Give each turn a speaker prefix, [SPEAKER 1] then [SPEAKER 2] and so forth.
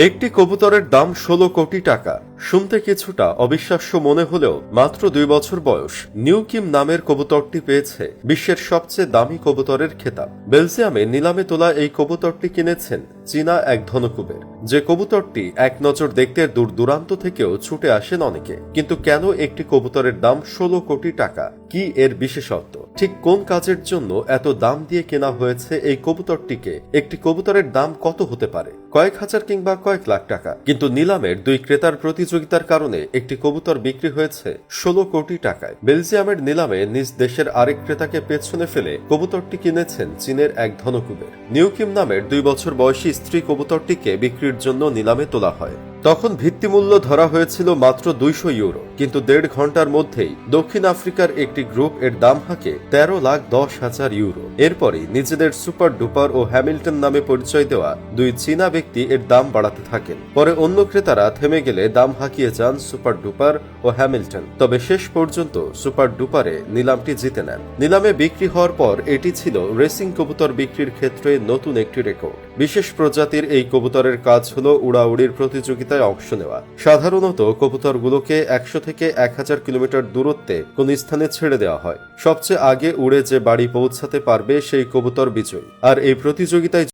[SPEAKER 1] একটি কবুতরের দাম ১৬ কোটি টাকা। শুনতে কিছুটা অবিশ্বাস্য মনে হলেও মাত্র ২ বছর বয়স নিউ কিম নামের কবুতরটি পেয়েছে বিশ্বের সবচেয়ে দামি কবুতরের খেতাব। বেলজিয়ামে নিলামে তোলা এই কবুতরটি কিনেছেন চীনা এক ধনকুবের। যে কবুতরটি এক নজর দেখতে দূর দূরান্ত থেকেও ছুটে আসেন অনেকে। কিন্তু কেন একটি কবুতরের দাম ১৬ কোটি টাকা? কি এর বিশেষত্ব? ঠিক কোন কাজের জন্য এত দাম দিয়ে কেনা হয়েছে এই কবুতরটিকে? একটি কবুতরের দাম কত হতে পারে? কয়েক হাজার কিংবা কয়েক লাখ টাকা। কিন্তু নিলামের দুই ক্রেতার প্রতিযোগিতার কারণে একটি কবুতর বিক্রি হয়েছে ১৬ কোটি টাকায়। বেলজিয়ামের নিলামে নিজ দেশের আরেক ক্রেতাকে পেছনে ফেলে কবুতরটি কিনেছেন চীনের এক ধনকুবের। নিউ কিম নামের ২ বছর বয়সী স্ত্রী কবুতরটিকে বিক্রির জন্য নিলামে তোলা হয়। তখন ভিত্তিমূল্য ধরা হয়েছিল মাত্র ২০০ ইউরো। কিন্তু ১.৫ ঘন্টার মধ্যেই দক্ষিণ আফ্রিকার একটি গ্রুপ এর দাম হাঁকে ১৩,১০,০০০ ইউরো। এরপরই নিজেদের সুপার ডুপার ও হ্যামিল্টন নামে পরিচয় দেওয়া দুই চীনা ব্যক্তি এর দাম বাড়াতে থাকেন। পরে অন্য ক্রেতারা থেমে গেলে দাম হাঁকিয়ে যান সুপার ডুপার ও হ্যামিল্টন। তবে শেষ পর্যন্ত সুপার ডুপারে নিলামটি জিতে নেন। নিলামে বিক্রি হওয়ার পর এটি ছিল রেসিং কবুতর বিক্রির ক্ষেত্রে নতুন একটি রেকর্ড। বিশেষ প্রজাতির এই কবুতরের কাজ হল উড়াউড়ির প্রতিযোগিতায় অংশ নেওয়া। সাধারণত কবুতরগুলোকে ১০০ থেকে ১০০০ কিলোমিটার দূরত্বে কোন স্থানে ছেড়ে দেওয়া হয়। সবচেয়ে আগে উড়ে যে বাড়ি পৌঁছাতে পারবে সেই কবুতর বিজয়ী। আর এই প্রতিযোগিতায়